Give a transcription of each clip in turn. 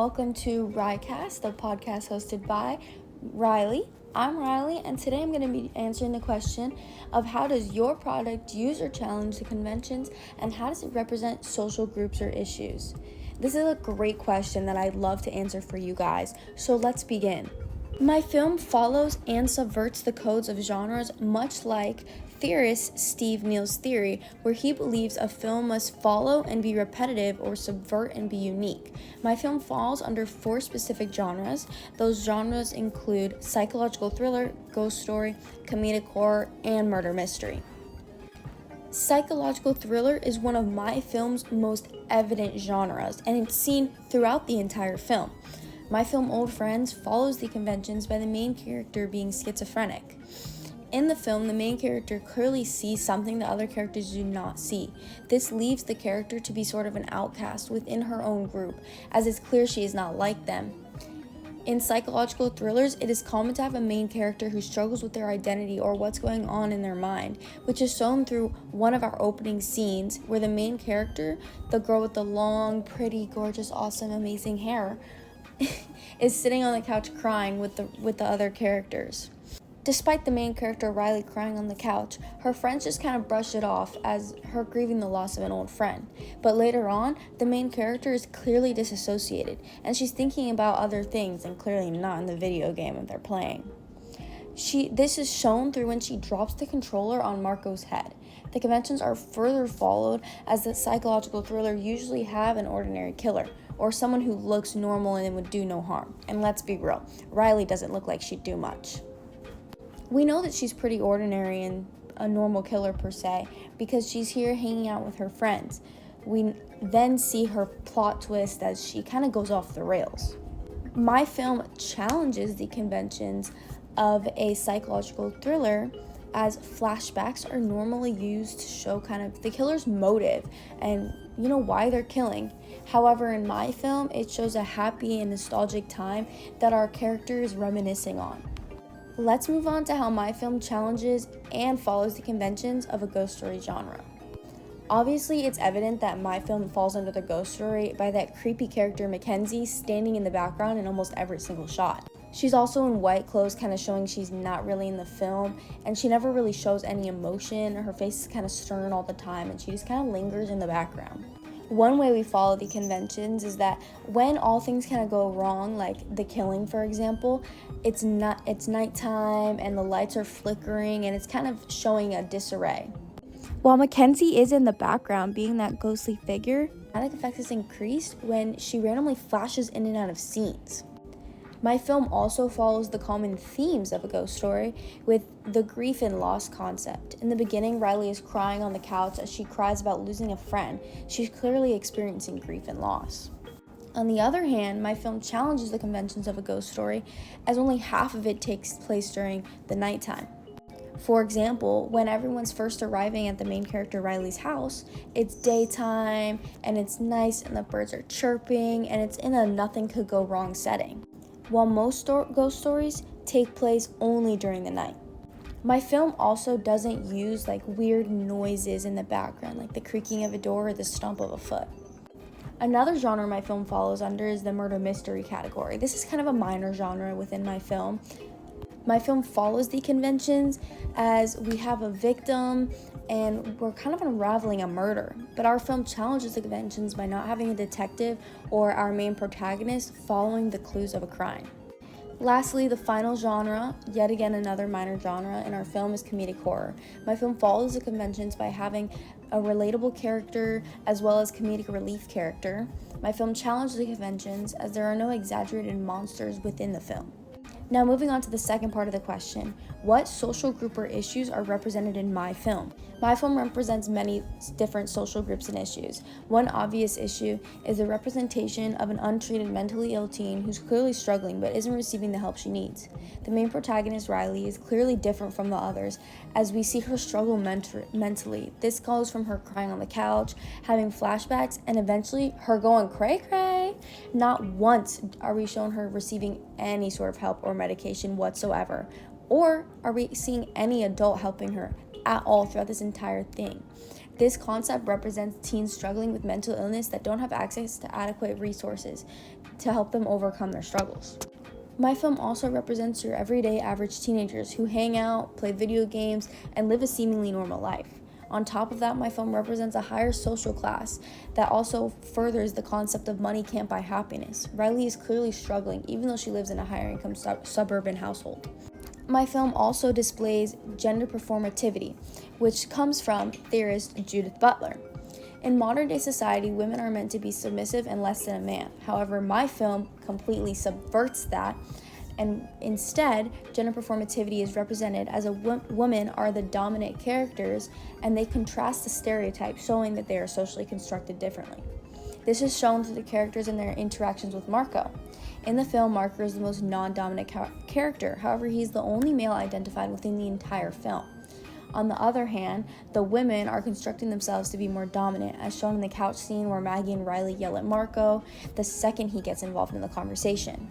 welcome to Rycast, the podcast hosted by Riley. I'm Riley, and today I'm going to be answering the question of how does your product use or challenge the conventions, and how does it represent social groups or issues? This is a great question that I'd love to answer for you guys, so let's begin. My film follows and subverts the codes of genres, much like theorist Steve Neal's theory, where he believes a film must follow and be repetitive or subvert and be unique. My film falls under 4 specific genres. Those genres include psychological thriller, ghost story, comedic horror, and murder mystery. Psychological thriller is one of my film's most evident genres, and it's seen throughout the entire film. My film Old Friends follows the conventions by the main character being schizophrenic. In the film, the main character clearly sees something the other characters do not see. This leaves the character to be sort of an outcast within her own group, as it's clear she is not like them. In psychological thrillers, it is common to have a main character who struggles with their identity or what's going on in their mind, which is shown through one of our opening scenes where the main character, the girl with the long, pretty, gorgeous, awesome, amazing hair, is sitting on the couch crying with the other characters. Despite the main character Riley crying on the couch, her friends just kind of brush it off as her grieving the loss of an old friend. But later on, the main character is clearly disassociated, and she's thinking about other things and clearly not in the video game that they're playing. This is shown through when she drops the controller on Marco's head. The conventions are further followed as the psychological thriller usually have an ordinary killer, or someone who looks normal and would do no harm. And let's be real, Riley doesn't look like she'd do much. We know that she's pretty ordinary and a normal killer per se, because she's here hanging out with her friends. We then see her plot twist as she kind of goes off the rails. My film challenges the conventions of a psychological thriller, as flashbacks are normally used to show kind of the killer's motive and why they're killing. However, in my film, it shows a happy and nostalgic time that our character is reminiscing on. Let's move on to how my film challenges and follows the conventions of a ghost story genre. Obviously, it's evident that my film falls under the ghost story by that creepy character Mackenzie standing in the background in almost every single shot. She's also in white clothes, kind of showing she's not really in the film, and she never really shows any emotion. Her face is kind of stern all the time, and she just kind of lingers in the background. One way we follow the conventions is that when all things kind of go wrong, like the killing, for example, it's nighttime and the lights are flickering and it's kind of showing a disarray. While Mackenzie is in the background being that ghostly figure, dramatic effect is increased when she randomly flashes in and out of scenes. My film also follows the common themes of a ghost story with the grief and loss concept. In the beginning, Riley is crying on the couch as she cries about losing a friend. She's clearly experiencing grief and loss. On the other hand, my film challenges the conventions of a ghost story, as only half of it takes place during the nighttime. For example, when everyone's first arriving at the main character Riley's house, it's daytime and it's nice and the birds are chirping and it's in a nothing could go wrong setting, while most ghost stories take place only during the night. My film also doesn't use weird noises in the background, like the creaking of a door or the stomp of a foot. Another genre my film follows under is the murder mystery category. This is kind of a minor genre within my film. My film follows the conventions as we have a victim and we're kind of unraveling a murder, but our film challenges the conventions by not having a detective or our main protagonist following the clues of a crime. Lastly, the final genre, yet again another minor genre in our film, is comedic horror. My film follows the conventions by having a relatable character as well as comedic relief character. My film challenges the conventions as there are no exaggerated monsters within the film. Now moving on to the second part of the question, what social group or issues are represented in my film? My film represents many different social groups and issues. One obvious issue is the representation of an untreated mentally ill teen who's clearly struggling but isn't receiving the help she needs. The main protagonist, Riley, is clearly different from the others as we see her struggle mentally. This goes from her crying on the couch, having flashbacks, and eventually her going cray-cray. Not once are we shown her receiving any sort of help or medication whatsoever, or are we seeing any adult helping her at all throughout this entire thing. This concept represents teens struggling with mental illness that don't have access to adequate resources to help them overcome their struggles. My film also represents your everyday average teenagers who hang out, play video games, and live a seemingly normal life. On top of that, my film represents a higher social class that also furthers the concept of money can't buy happiness. Riley is clearly struggling, even though she lives in a higher income suburban household. My film also displays gender performativity, which comes from theorist Judith Butler. In modern day society, women are meant to be submissive and less than a man. However, my film completely subverts that, and instead, gender performativity is represented as women are the dominant characters, and they contrast the stereotype, showing that they are socially constructed differently. This is shown through the characters and their interactions with Marco. In the film, Marco is the most non-dominant character. However, he's the only male identified within the entire film. On the other hand, the women are constructing themselves to be more dominant, as shown in the couch scene where Maggie and Riley yell at Marco the second he gets involved in the conversation.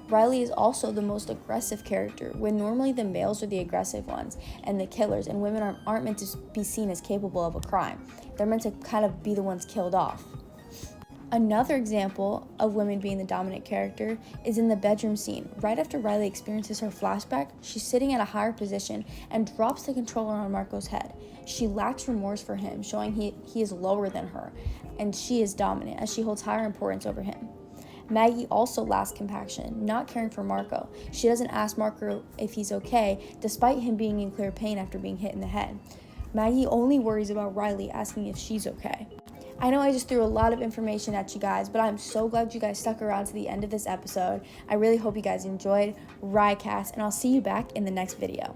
Riley is also the most aggressive character, when normally the males are the aggressive ones and the killers, and women aren't meant to be seen as capable of a crime. They're meant to kind of be the ones killed off. Another example of women being the dominant character is in the bedroom scene. Right after Riley experiences her flashback, she's sitting at a higher position and drops the controller on Marco's head. She lacks remorse for him, showing he is lower than her, and she is dominant as she holds higher importance over him. Maggie also lacks compassion, not caring for Marco. She doesn't ask Marco if he's okay, despite him being in clear pain after being hit in the head. Maggie only worries about Riley, asking if she's okay. I know I just threw a lot of information at you guys, but I'm so glad you guys stuck around to the end of this episode. I really hope you guys enjoyed Riotcast, and I'll see you back in the next video.